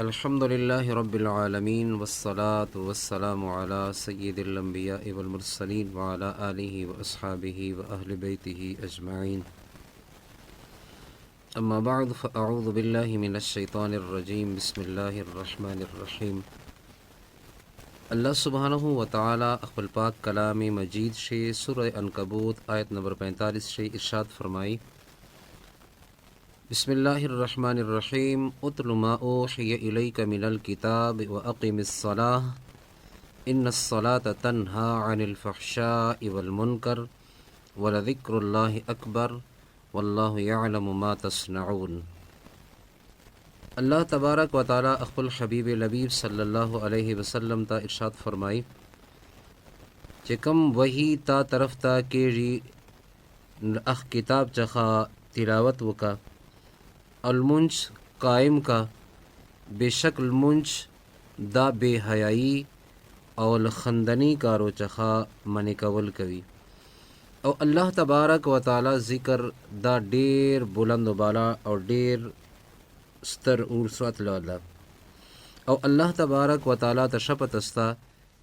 الحمد لله رب العالمين والصلاة والسلام على سيد الأنبياء والمرسلين وعلى آله وأصحابه وأهل بيته أجمعين. أما بعد فأعوذ بالله من الشيطان الرجيم. بسم الله الرحمن الرحيم. اللہ سبحانہ و تعالی اخبل پاک کلام مجید سے سورہ عنکبوت آیت نمبر 45 سے ارشاد فرمائی: بسم اللہ الرحمن الرحیم. اتل ما اوحی الیک من الکتاب واقم الصلاة ان الصلاة تنہا عن الفحشاء والمنکر ولذکر اللہ اکبر واللہ یعلم ما تصنعون. اللہ تبارک و تعالی اخبل حبیب لبیب صلی اللہ علیہ وسلم تا ارشاد فرمائی چکم وہی تا طرف تا کیری اخ کتاب چخا تلاوت وکا المنج قائم کا بے شک المنج دا بے حیائی او لخندنی کارو چخا من کول کوي او اللہ تبارک و تعالی ذکر دا ډیر بلند و بالا او ډیر ستر ورسوت لاله او الله تبارک و تعالی ته شپت استا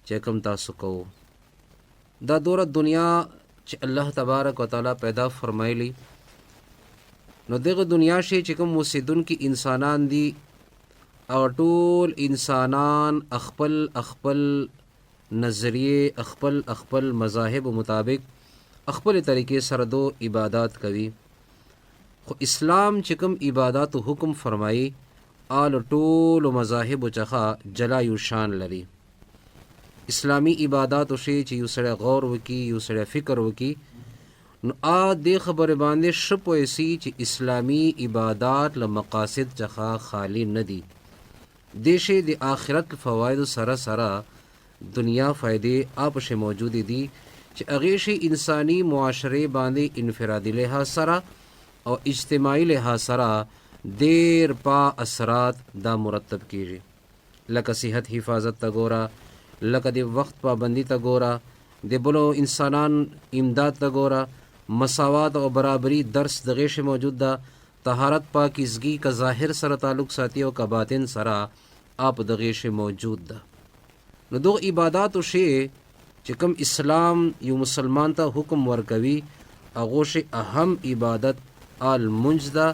چې کوم تاسو کوو دا دور دنیا چې الله تبارک و تعالی پیدا فرمایلی نو دغه دنیا شي چې کوم اوسیدونکي انسانان دي او ټول انسانان خپل نظریه خپل مذاهب مطابق خپل طریقې سره دو عبادات کوي. خو اسلام چې کوم عبادات حکم فرمایي آل ټول مذاهب چخه جلا یو شان لري. اسلامی عبادات شي چې یو سره غور وکي یو سره فکر وکي نو دې خبره باندې شپوي سي چې اسلامی عبادات له مقاصد چخه خالی نه دي. دیشه د آخرت فواید سره سره دنیا فائدې آپشه موجود دي چې هغه شي انسانی معاشره باندې انفرادي لحاظ سره او اجتماعي لحاظ سره دیر پا اثرات دا مرتب کیږي. لکه صحت حفاظت تا ګورا، لکه د وخت پابندی تا ګورا، د بلو انسانان امداد تا ګورا، مساوات او برابری درس دغه شی موجود ده. طهارت پاکیزگی کا ظاهر سره تعلق ساتي او کا باطن سره آپ دغه شی موجود ده. نو دو عبادات شی چې کوم اسلام یو مسلمان ته حکم ورکوي هغه شی اهم عبادت المنج ده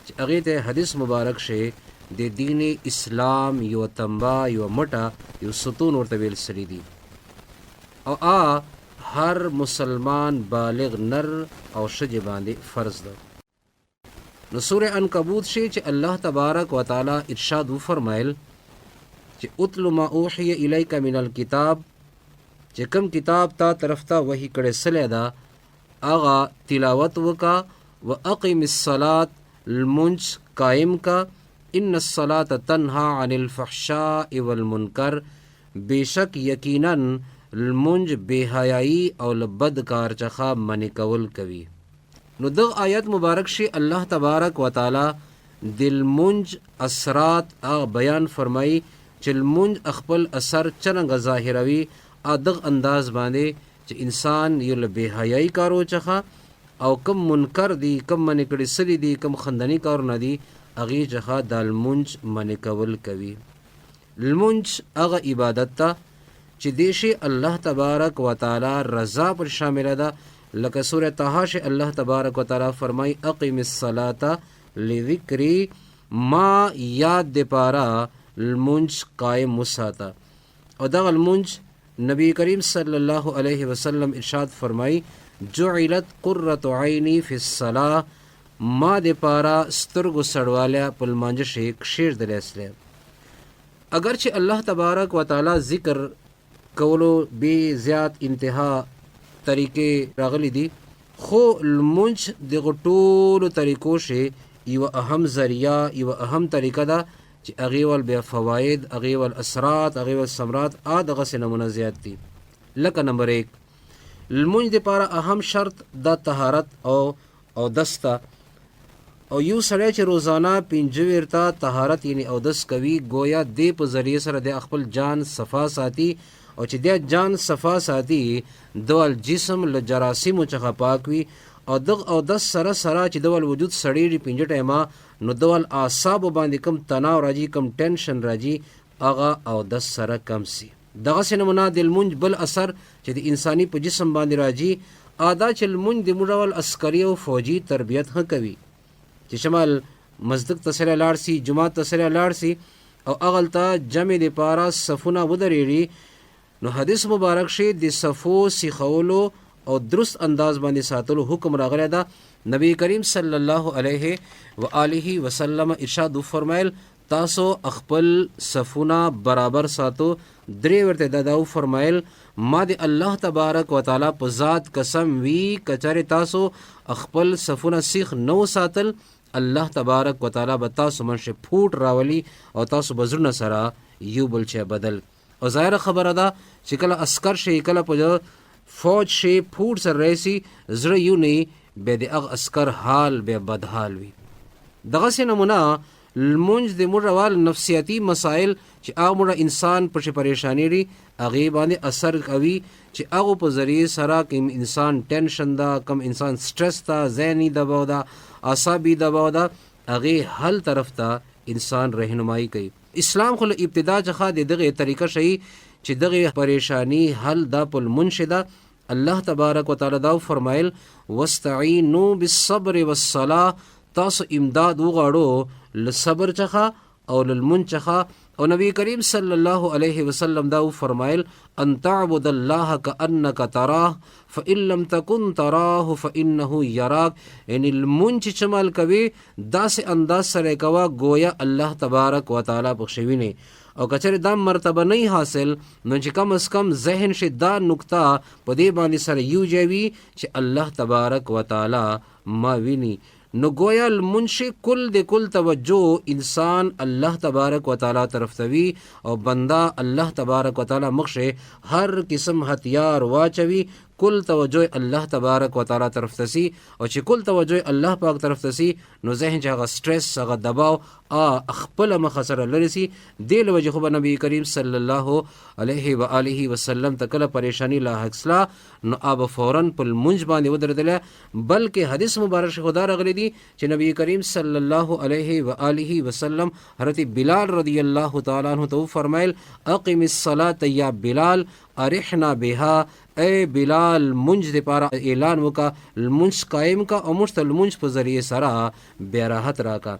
چې هغه ته حدیث مبارک شی د دین اسلام یو تنبا یو مټه یو ستون ورته ویل سری دي او هر مسلمان بالغ نر او شج باندې فرض ده. نو سورہ عنکبوت شی چې الله تبارک و تعالی ارشاد فرمایل چې اتل ما اوحی الیک من الکتاب چې کوم کتاب تا طرف ته وحی کړه سلی ده آغا تلاوت وکا واقم الصلاة المنج قائم کا ان الصلاة تنہا عن الفحشاء والمنکر بیشک یقیناً المنج بے حیائی او لبد کار چخا منی کول کوي. نو دغ آیت مبارک شی اللہ تبارک و تعالی دل منج اثرات بیان فرمائی چل منج اخپل اثر چرنگ ظاہروی دغ انداز باندې چې انسان یو لبے حیائی کارو چخا او کم منکر دی کم منی کړي سلی دی کم خندنی کارونه دی اغي چخا دال منج منی کول کوي. المنج اغه عبادت تا چې دیشی الله تبارک و تعالی رضا پر شامل ده. لکه سورہ طه سے اللہ تبارک و تعالی فرمائی اقیم الصلاة لذکری ما یاد دے پارا المنج قائم مساتا او دا المنج نبی کریم صلی اللہ علیہ وسلم ارشاد فرمائی جعلت قرۃ عینی فی الصلاة ما دے پارا سترگو سڑوالیا پل مانج شیک شیر دل اسلام. اگرچہ اللہ تبارک و تعالی ذکر کولو بے زیاد انتہا طریقے راغلی دی خو المنج دغه ټولو طریقو شی یو اهم ذریعہ یو اهم طریقه ده چې هغې ول بیا فواید هغې ول اثرات هغې ول ثمرات دغسې نمونه زیات دي. لکه نمبر 1 المنج دپاره اهم شرط دا طهارت او دسته او یو سړی چې روزانه 5 ویرته طهارت یعنی اودس کوي گویا دې په ذریعه سره د خپل جان صفا ساتي او چې د جان صفا ساتي دوال جسم له جراثیمو څخه پاک وي او دغ او دس سره چې دول وجود سړیږي پنځه ټایمه نو دول اعصاب باندې کم تناو راځي کم ټینشن راځي هغه او دس سره کم سي. دغسې نمونه د لمونځ بل اثر چې د انساني په جسم باندې راځي دا چې لمونځ د موږ ډول عسکري او فوجي تربیت ښه کوي چې شمال مسجد ته سره لاړ سي جومات ته سره لاړ سي او هغلته جمع دپاره صفونه ودرېږي نو حدیث مبارک شي د صفو سیخولو او درست انداز باندې ساتلو حکم راغلی ده. نبی کریم صلی الله علیه و آله وسلم ارشاد فرمایل تاسو خپل صفونه برابر ساتو. درې ورته دا فرمایل ما د الله تبارک وتعالی په ذات قسم وی کچره تاسو خپل صفونه سیخ نو ساتل الله تبارک وتعالی به تاسو منشه پھوټ راولي او تاسو بزرنه سره یو بل چه بدل. او ظاهر خبره ده چې کله عسکر شي کله په فوج شي پھوټ سره رئیسي زړه یو نه به د هغه عسکر حال به بدحال وي. دغسې نمونه لمونځ د موږ نفسیاتي مسایل چې هغه موږ انسان پرې پریشانی لري هغې باندې اثر کوي چې هغو په ذریعې سره کوم انسان ټینشن ده کم انسان سټرس ده ذهني دباو ده اعصابي دباو ده هغې حل طرف ته انسان رهنمایي کوي. اسلام خو له ابتدا څخه د دغې طریقه شي چې دغې پریشانی حل دا په لمونځ ده. الله تبارک وتعالی دا فرمایل واستعینوا بالصبر والصلاة تاسو امداد وغواړو له صبر څخه او له لمونځ څخه. او نبی کریم صلی الله علیه وسلم دا فرمایل ان تعبد الله کأنک تراه فإن لم تکن تراه فإنه یراک. یعنی لمونځ چې عمل کوي داسې انداز سره کوه گویا الله تبارک وتعالی بخښوي نه. او کچره دا مرتبه نه حاصل نو چې کم از کم ذهن شي دا نقطه په دې باندې سره یو جوي چې الله تبارک وتعالی ما ویني نو گویا لمونځ کل د کل توجه انسان الله تبارک وتعالی طرف ته وي او بنده الله تبارک وتعالی مخشه هر قسم هتیار واچوي کل توجه الله تبارک وتعالی طرف ته سي. او چې کل توجه الله پاک طرف ته سي نو ذهن چې هغه سټرس هغه دباو خپل مخه سره لري سي. دې له وجې خو به نبی کریم صلی الله علیه و آله وسلم ته کله پریشانی لاحق سلا نو اب فوراً په لمونځ باندې ودرېدله. بلکې حدیث مبارک خدا راغلی دی چې نبی کریم صلی الله علیه و آله وسلم حضرت بلال رضی الله تعالی عنہ ته فرمایل اقم الصلاة یا بلال ارحنا بها. اے بلال منځ دپاره اعلان وکا لمونځ قائم کا او موږ ته لمونځ په ذریعې سره بیا راحت راکا.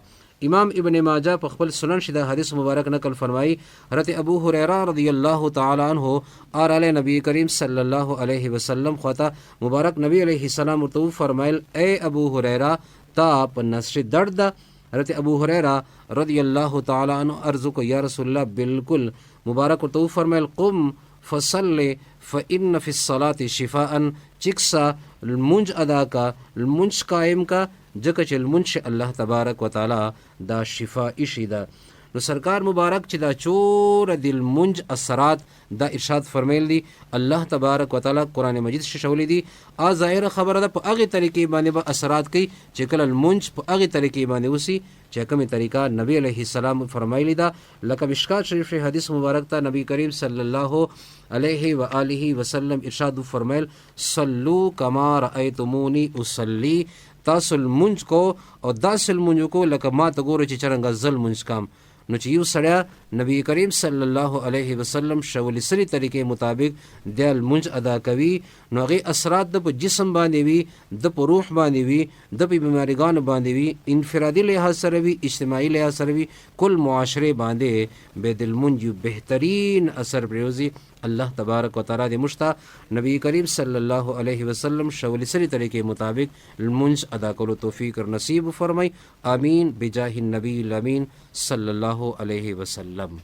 امام ابن ماجه په خپل سنن شي دا حدیث مبارک نقل فرمایي حضرت ابو هريره رضی الله تعالی عنہ علی نبی کریم صلی الله علیه وسلم خواته مبارک نبی علیه السلام ورته فرمایل اے ابو هريره تا په نس درد ده. حضرت ابو هريره رضی الله تعالی عنہ عرض کو یا رسول الله بالکل. مبارک ورته فرمایل قم فصل فإن فی الصلاة شفاء چکسا لمونځ ادا کا لمونځ قائم کا ځکه چې لمونځ الله تبارک وتعالی دا شفائی شي ده. نو سرکار مبارک چې دا چور د لمونځ اثرات دا ارشاد فرمیل دي الله تبارک وتعالی قرآن مجید شولی دي ظاهر خبره ده په هغې طریقې باندې به اثرات کوي چې کله لمونځ په هغې طریقې باندې وسي چې کومې طریقه نبی علیه السلام فرمایلی ده. لکه مشکات شریف حدیث مبارک ته نبی کریم صلی الله علیه و آله وسلم ارشاد فرمایل صلو کما رأیتمونی اصلی تاسو لمونځ کو او داسې لمونځ کو لکه ما ته ګوره چې څرنګه زه لمونځ کام. نو چې یو سړی نبی کریم صلی الله علیه وسلم شولی سری طریقې مطابق د لمونځ ادا کوي نو هغې اثرات د په جسم باندې وي د په روح باندې وي د په بیماریګانو باندې وي انفرادي لحاظ سره وي اجتماعي لحاظ سره وي کل معاشرې باندې به د لمونځ یو بهترین اثر پرېوځي. الله تبارک وتعالی دې موږ ته نبی کریم صلی الله علیه وسلم شولی سری طریقې مطابق لمونځ ادا کولو توفیق نصیب فرمای. آمین بجاه النبی الامین صلی الله علیه وسلم.